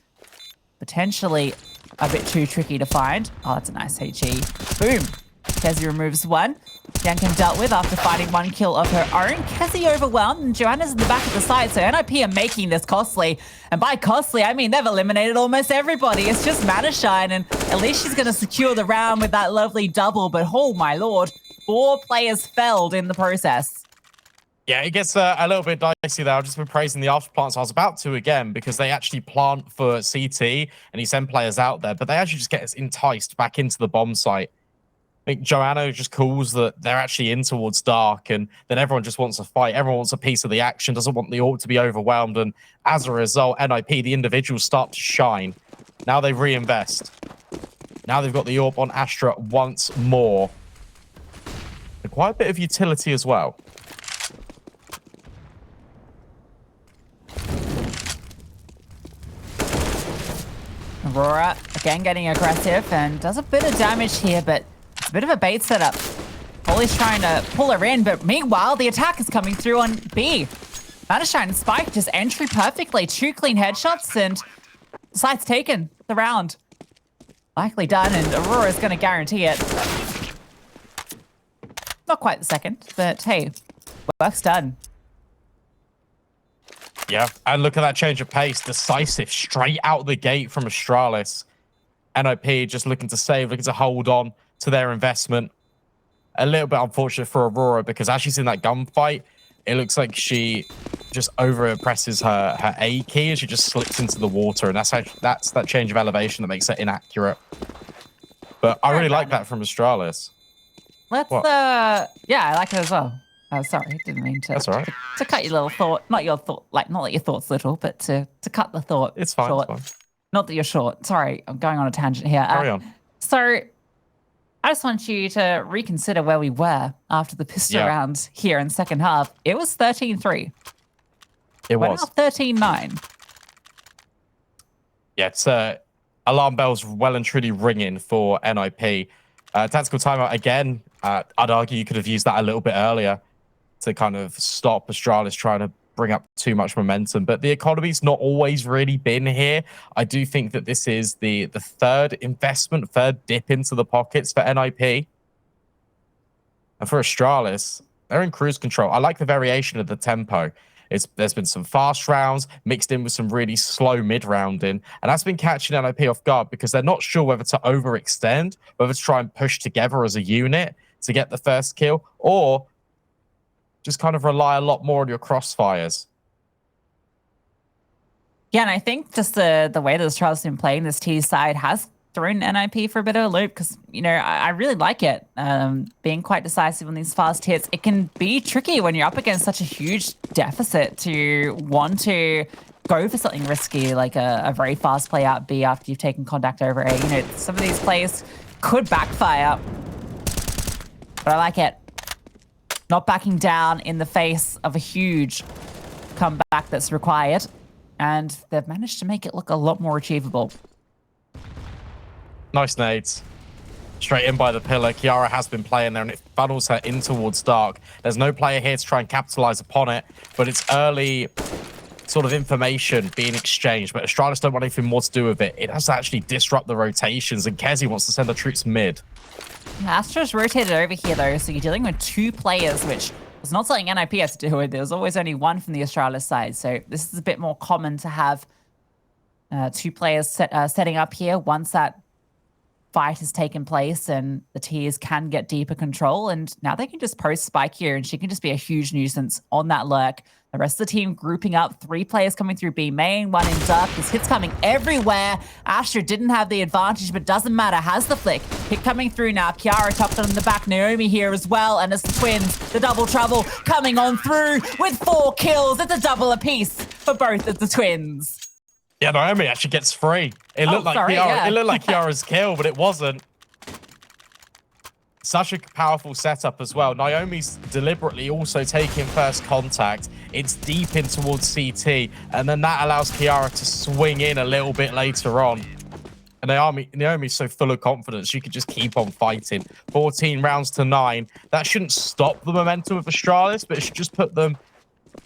Speaker 2: potentially a bit too tricky to find. Oh, that's a nice HE. Boom. Kezzy removes one. Yankin dealt with after finding 1 kill of her own. Kezzy overwhelmed, and Joanna's in the back of the side, so NIP are making this costly. And by costly, I mean they've eliminated almost everybody. It's just ManeschijnX, and at least she's going to secure the round with that lovely double. But oh my lord, 4 players felled in the process.
Speaker 1: Yeah, it gets a little bit dicey there. I've just been praising the after plants. I was about to again because they actually plant for CT and you send players out there, but they actually just get us enticed back into the bomb site. I think Joanna just calls that they're actually in towards dark, and then everyone just wants to fight. Everyone wants a piece of the action, doesn't want the AWP to be overwhelmed, and as a result, NIP, the individuals start to shine. Now they reinvest. Now they've got the AWP on Astra once more. And quite a bit of utility as well.
Speaker 2: Aurora, again, getting aggressive and does a bit of damage here, but it's a bit of a bait setup. Paulie's trying to pull her in, but meanwhile, the attack is coming through on B. ManeschijnX Spike just entry perfectly. 2 clean headshots, and the site's taken the round. Likely done, and Aurora's going to guarantee it. Not quite the second, but hey, work's done.
Speaker 1: Yeah, and look at that change of pace. Decisive, straight out the gate from Astralis. NIP just looking to save, looking to hold on to their investment. A little bit unfortunate for Aurora because as she's in that gunfight, it looks like she just over-presses her A key and she just slips into the water. And that's that change of elevation that makes her inaccurate. But I really like that from Astralis.
Speaker 2: Let's, yeah, I like it as well. Oh, sorry, didn't mean to.
Speaker 1: That's all right.
Speaker 2: To cut your little thought, not your thought, like not that your thought's little, but to cut the thought.
Speaker 1: It's fine.
Speaker 2: Short.
Speaker 1: It's fine.
Speaker 2: Not that you're short. Sorry, I'm going on a tangent here.
Speaker 1: Carry on.
Speaker 2: So, I just want you to reconsider where we were after the pistol round here in second half. It was 13-3.
Speaker 1: It
Speaker 2: We're
Speaker 1: was.
Speaker 2: now 13-9.
Speaker 1: Yeah, it's alarm bells well and truly ringing for NIP. Tactical timeout again. I'd argue you could have used that a little bit earlier to kind of stop Astralis trying to bring up too much momentum. But the economy's not always really been here. I do think that this is the third investment, third dip into the pockets for NIP. And for Astralis, they're in cruise control. I like the variation of the tempo. There's been some fast rounds mixed in with some really slow mid-rounding. And that's been catching NIP off guard because they're not sure whether to overextend, whether to try and push together as a unit to get the first kill, or just kind of rely a lot more on your crossfires.
Speaker 2: Yeah, and I think just the way that Astralis has been playing this T side has thrown NIP for a bit of a loop because, you know, I really like it. Being quite decisive on these fast hits. It can be tricky when you're up against such a huge deficit to want to go for something risky like a very fast play out B after you've taken contact over A. You know, some of these plays could backfire, but I like it. Not backing down in the face of a huge comeback that's required. And they've managed to make it look a lot more achievable.
Speaker 1: Nice nades. Straight in by the pillar. Kiara has been playing there and it funnels her in towards dark. There's no player here to try and capitalize upon it, but it's early sort of information being exchanged. But Astralis don't want anything more to do with it. It has to actually disrupt the rotations, and Kezzy wants to send the troops mid.
Speaker 2: Astra's rotated over here, though, so you're dealing with 2 players, which is not something NIP has to do with. There's always only one from the Astralis side, so this is a bit more common to have 2 players setting up here once that fight has taken place and the tiers can get deeper control. And now they can just post Spike here, and she can just be a huge nuisance on that lurk. The rest of the team grouping up, 3 players coming through B main, 1 in dark. This hit's coming everywhere. Astra didn't have the advantage, but doesn't matter. Has the flick. Hit coming through now. Kiara tucked on in the back. Nayomy here as well. And it's the twins. The double trouble coming on through with 4 kills. It's a double apiece for both of the twins.
Speaker 1: Yeah, Nayomy actually gets free. It looked like Kiara, it looked like Kiara's kill, but it wasn't. such a powerful setup as well. Nayomy's deliberately also taking first contact. It's deep in towards CT, and then that allows Kiara to swing in a little bit later on. And Nayomy's so full of confidence, she could just keep on fighting. 14 rounds to 9. That shouldn't stop the momentum of Astralis, but it should just put them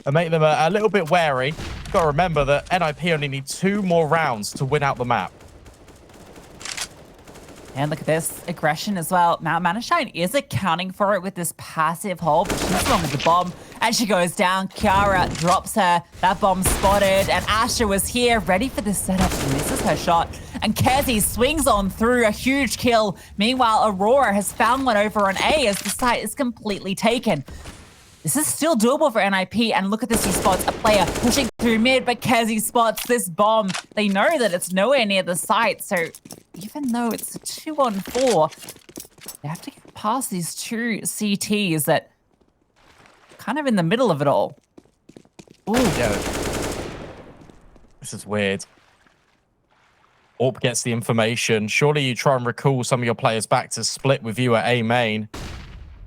Speaker 1: and make them a little bit wary. You've got to remember that NIP only need 2 more rounds to win out the map.
Speaker 2: And look at this aggression as well. Now, ManeschijnX is accounting for it with this passive hold, but she's wrong with the bomb. As she goes down, Kiara drops her. That bomb spotted, and Astra was here, ready for this setup. She misses her shot, and Kezzy swings on through a huge kill. Meanwhile, Aurora has found one over on A as the site is completely taken. This is still doable for NIP, and look at this, he spots a player pushing through mid, but Kezzy spots this bomb. They know that it's nowhere near the site, so even though it's a 2-on-4, they have to get past these 2 CTs that kind of in the middle of it all. Ooh.
Speaker 1: Yeah. This is weird. AWP gets the information. Surely you try and recall some of your players back to split with you at A main.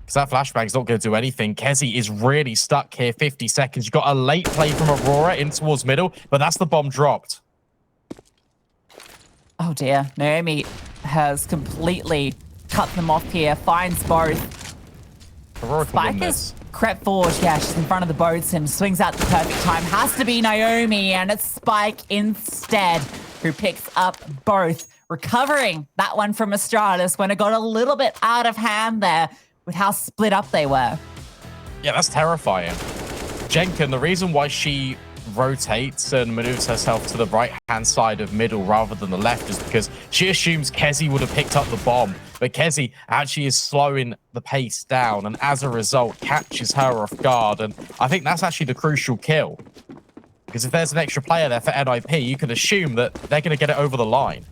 Speaker 1: Because that flashbang's not going to do anything. Kezzy is really stuck here. 50 seconds. You've got a late play from Aurora in towards middle, but that's the bomb dropped.
Speaker 2: Oh dear. Nayomy has completely cut them off here. Finds both.
Speaker 1: Aurora can win
Speaker 2: Spike
Speaker 1: this.
Speaker 2: is crept forward. Yeah, she's in front of the boats and swings out the perfect time. Has to be Nayomy, and it's Spike instead who picks up both. Recovering that one from Astralis when it got a little bit out of hand there with how split up they were.
Speaker 1: Yeah, that's terrifying. Jenkin, the reason why she rotates and maneuvers herself to the right-hand side of middle rather than the left is because she assumes Kezzy would have picked up the bomb. But Kezzy actually is slowing the pace down, and as a result, catches her off guard. And I think that's actually the crucial kill. Because if there's an extra player there for NIP, you can assume that they're going to get it over the line.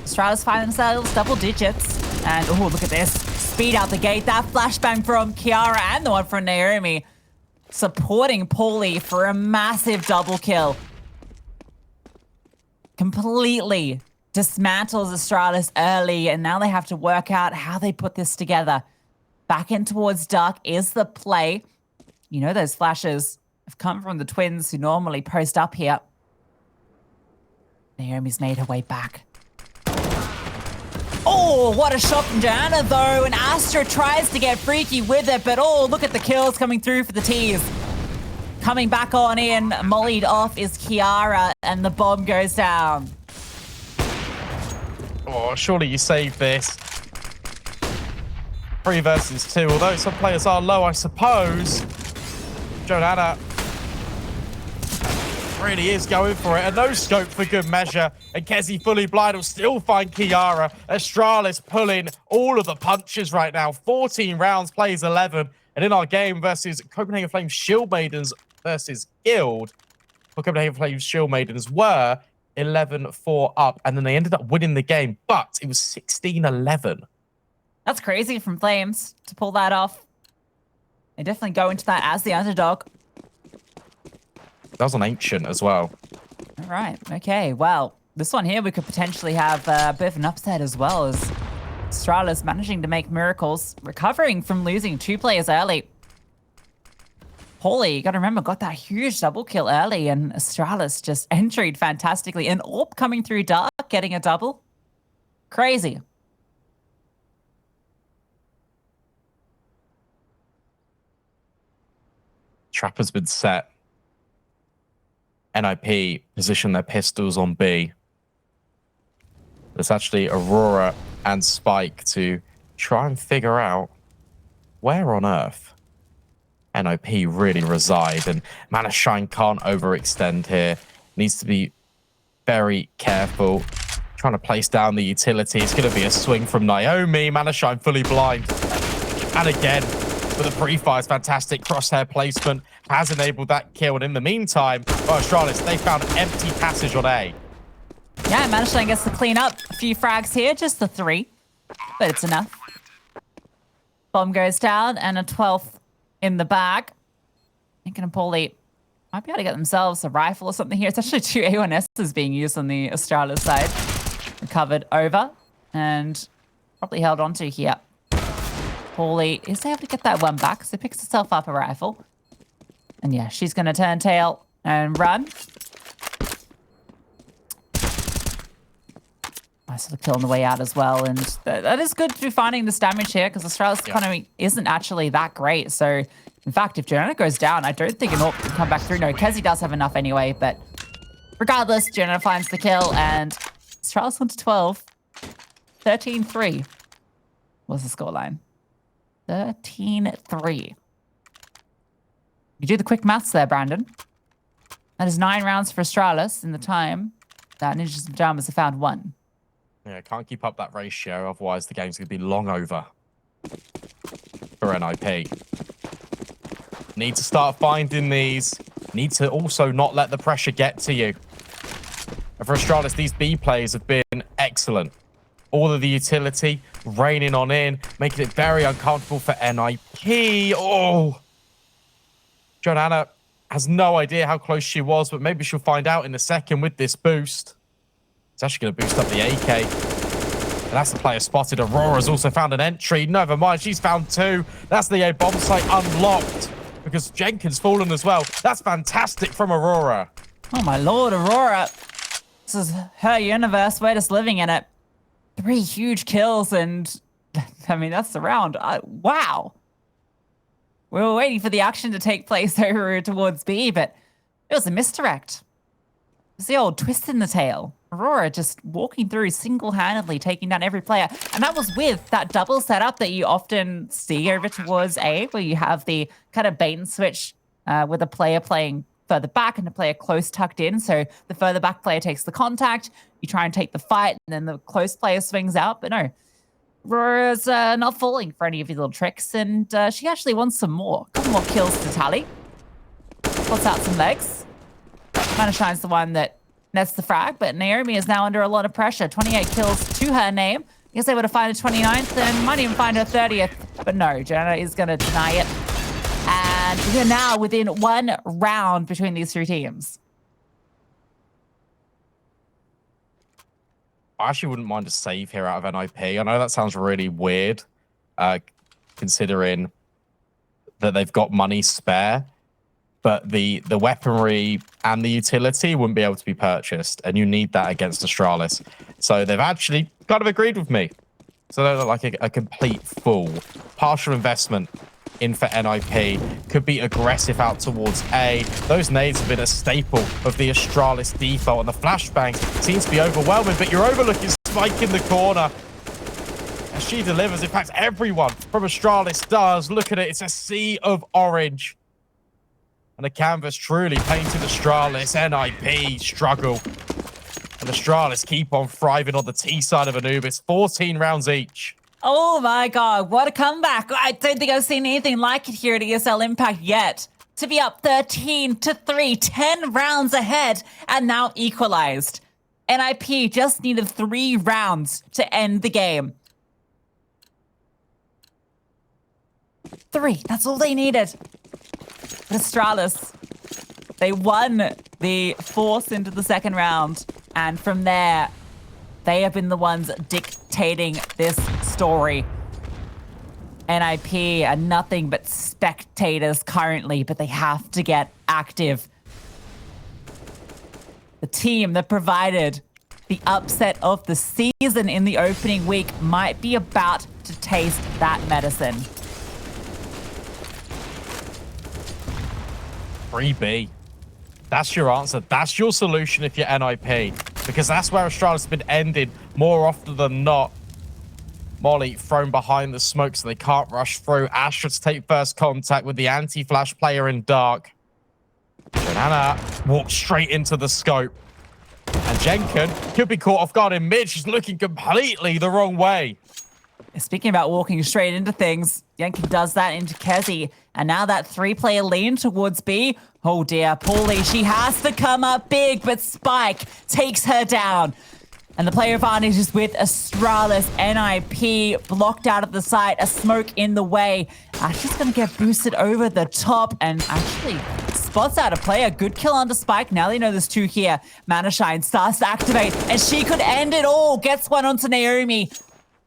Speaker 2: Astralis find themselves double digits. And, oh, look at this. Speed out the gate. That flashbang from Kiara and the one from Nayomy supporting pauliiee for a massive double kill. Completely dismantles Astralis early, and now they have to work out how they put this together. Back in towards dark is the play. You know those flashes have come from the twins who normally post up here. Nayomy's made her way back. Oh, what a shot from Joanana, though. And Astra tries to get freaky with it, but oh, look at the kills coming through for the T's. Coming back on in, mollied off is Kiara, and the bomb goes down.
Speaker 1: Oh, surely you saved this. 3 versus 2, although some players are low, I suppose. Joanana really is going for it, and no scope for good measure. And Kezzy fully blind will still find Kiara. Astralis pulling all of the punches right now. 14 rounds, plays 11. And in our game versus Copenhagen Flames Shield Maidens versus Guild, well, Copenhagen Flames Shield Maidens were 11-4 up, and then they ended up winning the game, but it was 16-11.
Speaker 2: That's crazy from Flames to pull that off. They definitely go into that as the underdog.
Speaker 1: That was on Ancient as well.
Speaker 2: All right. Okay. Well, this one here, we could potentially have a bit of an upset as well, as Astralis managing to make miracles, recovering from losing 2 players early. pauliiee, you got to remember, got that huge double kill early, and Astralis just entered fantastically. And AWP coming through dark, getting a double. Crazy.
Speaker 1: Trap has been set. NIP position their pistols on B. It's actually Aurora and Spike to try and figure out where on earth NIP really reside. And ManeschijnX can't overextend here. Needs to be very careful. Trying to place down the utility. It's going to be a swing from Nayomy. ManeschijnX fully blind. And again, with the pre-fire, fantastic crosshair placement has enabled that kill. And in the meantime, Astralis, they found an empty passage on A.
Speaker 2: Yeah, ManeschijnX gets to clean up a few frags here, just the 3, but it's enough. Bomb goes down, and a 12th in the bag. Thinking of pauliiee might be able to get themselves a rifle or something here. It's actually 2 A1Ss being used on the Astralis side. Recovered over, and probably held on to here. pauliiee is able to get that one back, so picks herself up a rifle. And yeah, she's going to turn tail and run. Nice little kill on the way out as well. And that is good to be finding this damage here because Australia's economy isn't actually that great. So, in fact, if Joanana goes down, I don't think an AWP can come back through. No, kezzi does have enough anyway. But regardless, Joanana finds the kill and Australia's on to 12. 13-3 was the scoreline. 13-3. You do the quick maths there, Brandon. That is 9 rounds for Astralis in the time that Ninjas and Pajamas have found 1.
Speaker 1: Yeah, can't keep up that ratio, otherwise the game's going to be long over for NIP. Need to start finding these. Need to also not let the pressure get to you. And for Astralis, these B plays have been excellent. All of the utility raining on in, making it very uncomfortable for NIP. Oh! Joanana has no idea how close she was, but maybe she'll find out in a second with this boost. It's actually going to boost up the AK. And that's the player spotted. Aurora's also found an entry. Never mind, she's found 2. That's the A bomb site unlocked because Jenkins fallen as well. That's fantastic from Aurora.
Speaker 2: Oh my lord, Aurora. This is her universe. We're just living in it. 3 huge kills and, I mean, that's the round. Wow. We were waiting for the action to take place over towards B, but it was a misdirect. It was the old twist in the tail. Aurora just walking through single-handedly, taking down every player. And that was with that double setup that you often see over towards A, where you have the kind of bait and switch with a player playing further back and a player close tucked in. So the further back player takes the contact, you try and take the fight, and then the close player swings out. But no, Aurora's not falling for any of these little tricks, and she actually wants some more. A couple more kills to tally. Puts out some legs. ManeschijnX the one that nets the frag, but Nayomy is now under a lot of pressure. 28 kills to her name. I guess able to find a 29th and might even find her 30th. But no, Joanana is going to deny it. And we're now within 1 round between these 2 teams.
Speaker 1: I actually wouldn't mind a save here out of NIP. I know that sounds really weird, considering that they've got money spare. But the weaponry and the utility wouldn't be able to be purchased, and you need that against Astralis. So they've actually kind of agreed with me. So they're like a complete fool. Partial investment in for NIP. Could be aggressive out towards A. Those nades have been a staple of the Astralis default, and the flashbangs seems to be overwhelming, but you're overlooking Spike in the corner. And she delivers. In fact, everyone from Astralis does. Look at it. It's a sea of orange. And the canvas truly painted Astralis. NIP struggle. And Astralis keep on thriving on the T side of Anubis. 14 rounds each.
Speaker 2: Oh my god, what a comeback. I don't think I've seen anything like it here at ESL Impact yet. To be up 13-3, 10 rounds ahead, and now equalized. NIP just needed 3 rounds to end the game. 3, that's all they needed. Astralis, they won the force into the 2nd round, and from there, they have been the ones dictating this story. NIP are nothing but spectators currently, but they have to get active. The team that provided the upset of the season in the opening week might be about to taste that medicine.
Speaker 1: 3B. That's your answer. That's your solution if you're NIP. Because that's where Astralis has been ended more often than not. Molly thrown behind the smoke so they can't rush through. Astra to take first contact with the anti-flash player in dark. Joanana walks straight into the scope. And Jenkins could be caught off guard in mid. She's looking completely the wrong way.
Speaker 2: Speaking about walking straight into things, Jenkins does that into kezzi. And now that 3-player lean towards B. Oh dear, pauliiee, she has to come up big, but Spike takes her down. And the player advantage is with Astralis. NIP blocked out of the site, a smoke in the way. She's going to get boosted over the top and actually spots out a player. Good kill onto Spike. Now they know there's 2 here. ManeschijnX starts to activate, and she could end it all. Gets one onto Nayomy.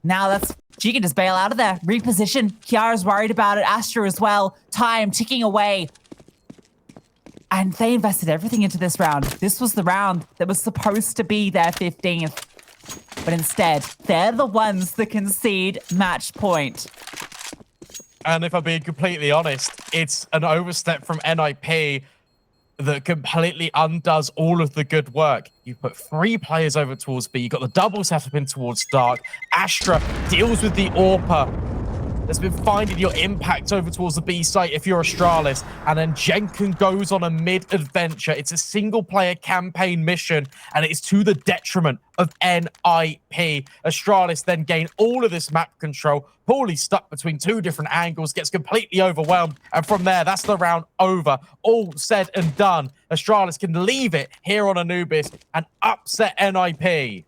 Speaker 2: Now she can just bail out of there. Reposition. Kiara's worried about it. Astra as well. Time ticking away. And they invested everything into this round. This was the round that was supposed to be their 15th. But instead, they're the ones that concede match point.
Speaker 1: And if I'm being completely honest, it's an overstep from NIP that completely undoes all of the good work. You put 3 players over towards B. You got the double setup in towards Dark. Astra deals with the AWPer. That's been finding your impact over towards the B site if you're Astralis. And then Jenkin goes on a mid-adventure. It's a single-player campaign mission, and it is to the detriment of NIP. Astralis then gain all of this map control. pauliiee stuck between 2 different angles, gets completely overwhelmed. And from there, that's the round over. All said and done. Astralis can leave it here on Anubis and upset NIP.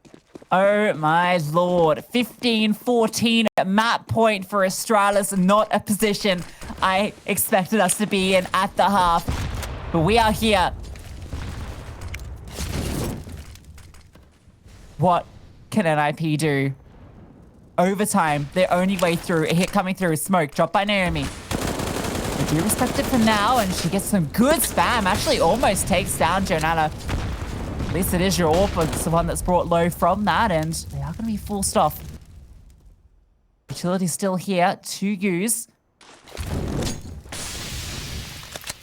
Speaker 2: Oh my lord. 15-14 map point for Astralis, not a position I expected us to be in at the half. But we are here. What can NIP do? Overtime, their only way through. A hit coming through. Smoke dropped by Nayomy. We do respect it for now, and she gets some good spam. Actually almost takes down Joanana. At least it is your AWPer. It's the one that's brought low from that, and they are going to be forced off. Utility's still here to use.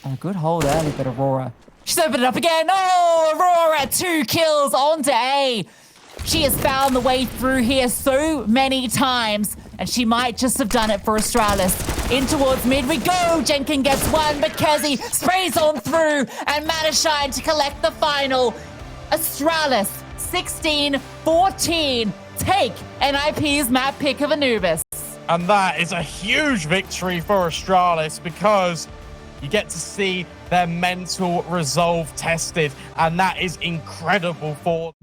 Speaker 2: A good hold early, but Aurora. She's opened it up again. Oh, Aurora, 2 kills onto A. She has found the way through here so many times, and she might just have done it for Astralis. In towards mid we go. Jenkin gets 1, but kezziwOw sprays on through, and ManeschijnX to collect the final. Astralis, 16-14, take NIP's map pick of Anubis.
Speaker 1: And that is a huge victory for Astralis because you get to see their mental resolve tested, and that is incredible for